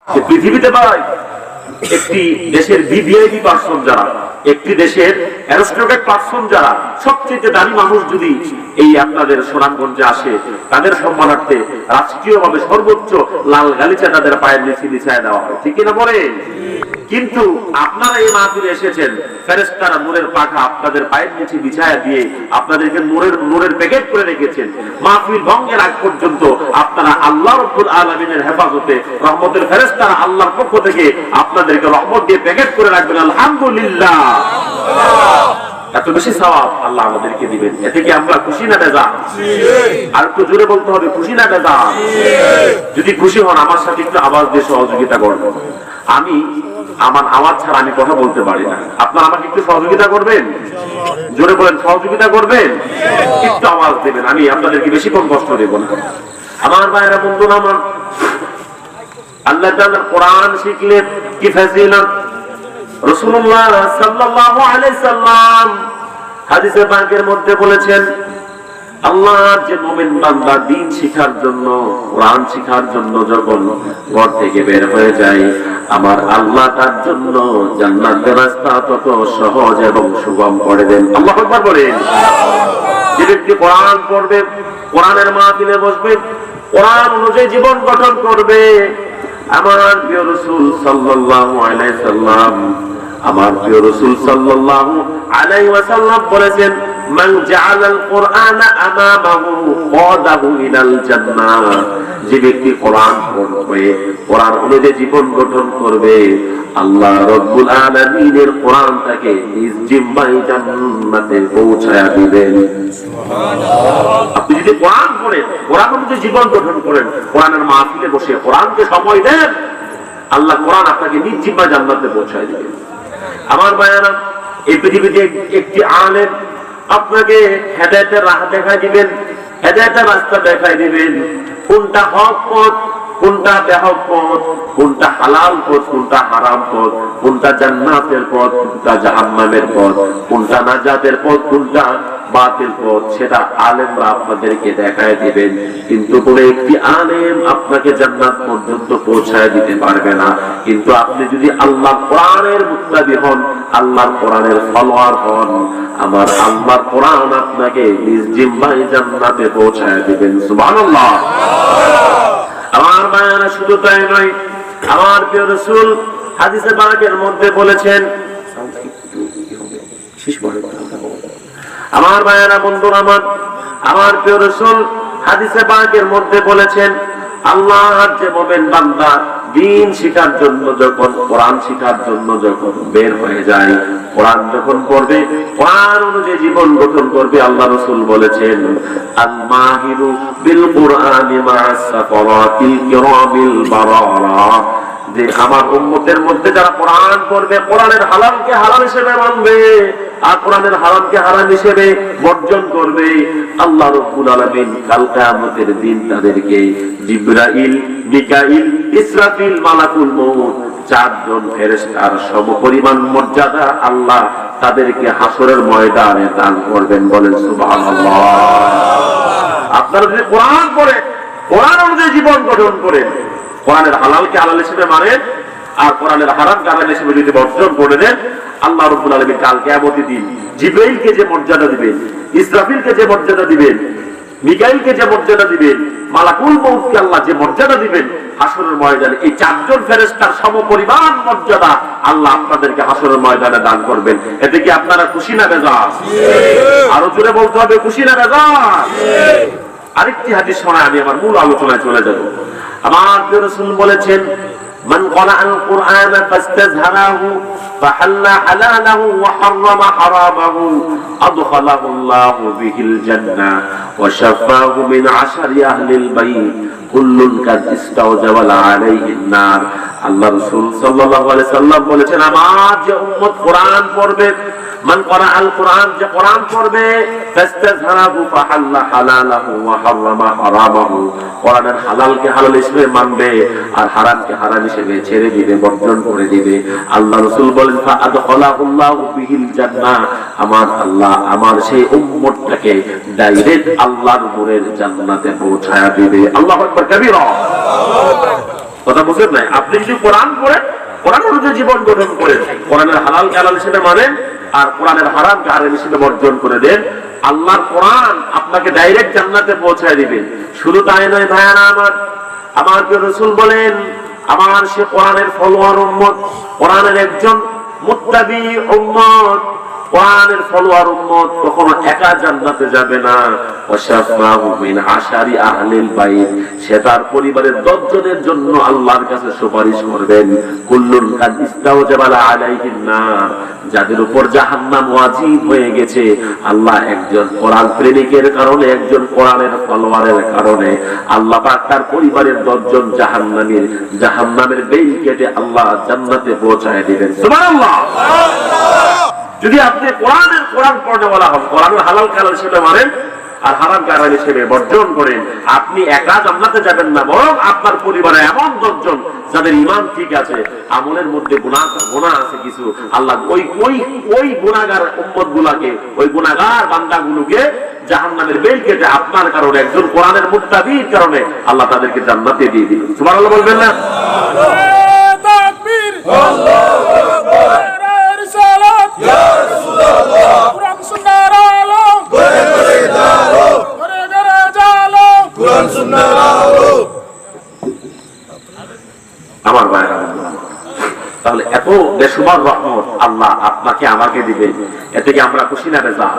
পৃথিবীতে ভাই একটি দেশের ভিভিআইপি পার্সন যারা, একটি দেশের অ্যারিস্টোক্রেট পার্সন যারা, সবচেয়ে দামি মানুষ যদি এই আপনাদের সুনামগঞ্জে আসে, তাদের সম্মানার্থে রাষ্ট্রীয়ভাবে সর্বোচ্চ লাল গালিচা তাদের পায়ের নিচে বিছায় দেওয়া হয়, ঠিক কিনা বলেন? কিন্তু আপনারা এই মাহফিলে এসেছেন, ফেরেশতারা নূরের পাখা আপনাদের পায়ের নিচে বিছায়া দিয়ে আপনাদেরকে নূরের প্যাকেট করে রেখেছেন। মাহফিল ভঙ্গের আগ পর্যন্ত আপনারা আল্লাহ রাব্বুল আলামিনের হেফাজতে রহমতের ফেরেশতারা আল্লাহর পক্ষ থেকে আপনাদেরকে রহমত দিয়ে প্যাকেট করে রাখবেন। আলহামদুলিল্লাহ, এত বেশি সওয়াব আল্লাহ আমাদেরকে দিবেন। এতে কি আমরা খুশি না বেজার? আর একটু জোরে বলতে হবে, খুশি না বেজার? যদি খুশি হন আমার সাথে একটু আওয়াজ দিয়ে সহযোগিতা করবেন। আমি আমার আওয়াজ ছাড়া আমি কথা বলতে পারি না, আপনারা আমাকে একটু সহযোগিতা করবেন। জোরে বলেন, সহযোগিতা করবেন, একটু আওয়াজ দেবেন। আমি আপনাদেরকে বেশিক্ষণ কষ্ট দেব না। আমার ভাইরা বন্ধুরা, আমার আল্লাহ তাআলার কোরআন শিখলে কি ফজিলত। রাসূলুল্লাহ সাল্লাল্লাহু আলাইহি সাল্লাম হাদিসে পাকের মধ্যে বলেছেন, আল্লাহর যে মুমিন বান্দা দ্বীন শিখার জন্য, কোরআন শিখার জন্য যখন ঘর থেকে বের হয়ে যায়, আমার আল্লাহ তার জন্য জান্নাতের রাস্তা তত সহজ এবং সুগম করে দেন। আল্লাহু আকবার বলেন। যে ব্যক্তি কোরআন পড়বে, কোরআনের মাহফিলে বসবে, কোরআন অনুযায়ী জীবন গঠন করবে, আমার প্রিয় রাসূল সাল্লাল্লাহু আলাইহি সাল্লাম, আমার প্রিয় রাসূল সাল্লাল্লাহু আলাইহি ওয়াসাল্লাম বলেছেন, মান জাআলাল কুরআনা আমামাহু কাদাহু ইলাল জান্নাহ। যে ব্যক্তি কোরআন পড়বে, কোরআন অনুযায়ী জীবন গঠন করবে, আল্লাহ রাব্বুল আলামিনের কোরআন তাকে নিজ জিম্মায় জান্নাতে পৌঁছায়া দিবেন। সুবহানাল্লাহ। আপনি যদি কোরআন পড়েন, কোরআন অনুযায়ী জীবন গঠন করেন, কোরআনের মাহফিলে বসে কোরআনকে সময় দেন, আল্লাহ কোরআন আপনাকে নিজ জিম্মায় জান্নাতে পৌঁছায় দিবেন। আমার ভাইয়েরা, এই পৃথিবীতে একটি আলেম আপনাকে হেদায়েতের রাহ দেখায় দিবেন, হেদায়েতের রাস্তা দেখায় দিবেন, কোনটা হক পথ, কোনটা বেহক পথ, কোনটা হালাল পথ, কোনটা হারাম পথ, কোনটা জান্নাতের পথ, কোনটা জাহান্নামের পথ, কোনটা নাজাতের পথ, কোনটা বাতিল পথ, সেটা আলেমরা আপনাদেরকে দেখায় দিবেন। কিন্তু কোন একটি আলেম আপনাকে জান্নাত পর্যন্ত পৌঁছায় দিতে পারবে না। কিন্তু আপনি যদি আল্লাহর কোরআনের মুত্তাবি হন, আল্লাহর কোরআনের ফলোয়ার হন, আমার আল্লাহর কোরআন আপনাকে নিজ জিম্মায় জান্নাতে পৌঁছায় দিবেন। সুবহানাল্লাহ। আমার মায়েরা, শুধু তাই নয়, আমার প্রিয় রাসূল হাদিসে পাকের মধ্যে বলেছেন, আমার ভাইয়েরা বন্ধুরা, আমার প্রিয় রাসূল হাদিসে পাকের মধ্যে বলেছেন, আল্লাহর যে মুমিন বান্দা দ্বীন শিখার জন্য যখন, কোরআন শিখার জন্য যখন বের হয়ে যায়, কোরআন যখন পড়বে, কোরআন অনুযায়ী জীবন গঠন করবে, আল্লাহ রাসূল বলেছেন, আল মাহিরু বিল কুরআনি মা'আস সাফারাতিল কিরামিল বারারা। যে আমার উম্মতের মধ্যে যারা কোরআন পড়বে, কোরআনের হালালকে হালাল হিসেবে মানবে আর কোরআনের হারামকে হারাম হিসেবে বর্জন করবে, আল্লাহ রাব্বুল আলামিন কাল কিয়ামতের দিন তাদেরকে জিবরাইল, মিকাইল, ইসরাফিল, মালাকুল মউত, চারজন ফেরেশতার সমপরিমাণ মর্যাদা আল্লাহ তাদেরকে হাসরের ময়দানে দান করবেন। বলেন সুবহানাল্লাহ। আপনারা যদি কোরআন পড়ে, কোরআন অনুযায়ী জীবন গঠন করেন, কোরআনের হালালকে হালাল হিসেবে মানেন আর কোরআনের হারামকে হারাম হিসেবে যদি বর্জন করে দেন, আল্লাহ রাব্বুল আলামিন কাল কিয়ামতের দিন জিবরাইলকে যে মর্যাদা দিবেন, ইসরাফিলকে যে মর্যাদা দিবেন, মিকাইলকে যে মর্যাদা দিবেন, মালাকুল মউতকে আল্লাহ যে মর্যাদা দিবেন, হাসরের ময়দানে এই চারজন ফেরেশতার সমপরিমাণ মর্যাদা আল্লাহ আপনাদেরকে হাসরের ময়দানে দান করবেন। এতে কি আপনারা খুশি না বেজার? আরো জোরে বলতে হবে, খুশি না বেজার? আরেকটি হাদিস শোনায় আমি আমার মূল আলোচনায় চলে যাব। আমার প্রিয় রাসূল বলেছেন, মান ক্বারাআল কুরআনা ফাস্তাযহারাহু ফাহাল্লা হালালাহু ওয়া হারামা হারামাহু আদখালাহুল্লাহু বিহিল জান্নাহ ওয়া শাফাহু মিন 10 আহলিল বাইত কুল্লুন কাদ ইস্তাওজাবা আলাইহিন নার। আল্লাহ রাসূল সাল্লাল্লাহু আলাইহি সাল্লাম বলেছেন, আমার যে উম্মত কোরআন পড়বে, মান ক্বারাআল কুরআন, যে কোরআন পড়বে, ফাস্তাযহারাহু ফাহাল্লা হালালাহু ওয়া হারামা হারামাহু, কোরআনের হালালকে হালাল হিসেবে মানবে আর হারামকে হারাম হিসেবে ছেড়ে দিবে, বর্জন করে দিবে, আল্লাহ রাসূল বলেন, ফাআদখালাহুল্লাহু বিহিল জান্নাহ, আমার আল্লাহ আমার সেই উম্মতটাকে ডাইরেক্ট আল্লাহর নূরের জান্নাতে পৌঁছায়া দিবে। আল্লাহু আকবার কবীরা। কথা বুঝেন নাই? আপনি যদি কোরআন পড়েন, কোরআন অনুযায়ী জীবন গঠন করেন, কোরআনের হালাল হালাল হিসেবে মানেন, আর কোরআনের হারাম হারাম হিসেবে বর্জন করে দেন, আল্লাহর কোরআন আপনাকে ডাইরেক্ট জান্নাতে পৌঁছায় দিবে। শুধু তাই নয় ভাইয়ারা আমার প্রিয় রাসূল বলেন, আমার সে কোরআনের ফলোয়ার উম্মত, কোরআনের একজন মুত্তাবি উম্মত, কোরআনের ফলোয়ার উম্মত কখনো একা জান্নাতে যাবে না। ওয়াশাফাহু মিন আশারি আহলিল বাইত, সে তার পরিবারের 10 জনের জন্য আল্লাহর কাছে সুপারিশ করবেন। কুল্লুন কাদ ইস্তাওজাবা আলাইহিন নার, যাদের উপর জাহান্নাম ওয়াজিব হয়ে গেছে, আল্লাহ একজন কোরআন প্রেমিকের কারণে, একজন কোরআনের ফলোয়ারের কারণে আল্লাহ পাক তার পরিবারের 10 জন জাহান্নামের বেল কেটে আল্লাহ জান্নাতে পৌঁছায় দিবেন। সুবহানাল্লাহ। যদি আপনি কোরআন পড়তে বলা হয়, কোরআনের হালাল হালাল হিসেবে মানেন আর হারাম হারাম হিসেবে বর্জন করেন, আপনি একা জান্নাতে যাবেন না, বরং আপনার পরিবারে এমন 10 জন যাদের ঈমান ঠিক আছে, আমলের মধ্যে গুনাহ আছে কিছু, আল্লাহ ওই গুনাহগার উম্মতগুলোকে, ওই গুনাহগার বান্দাগুলোকে জাহান্নামের বেল কেটে আপনার কারণে, একজন কোরআনের মুত্তাবির কারণে আল্লাহ তাদেরকে জান্নাতে দিয়ে দিবেন। সুবহানাল্লাহ বলবেন না? তাকবীর, আল্লাহু আকবার, রিসালাত ইয়া রাসূলুল্লাহ, কোরআন সুন্নাহর আলো ঘরে ঘরে জালো, ঘরে ঘরে জালো, কোরআন সুন্নাহর আলো। আমার ভাইরা, তাহলে এত বেশুমার রহমত আল্লাহ আপনাকে আমাকে দিবেন, এতে কি আমরা খুশি না বেজার?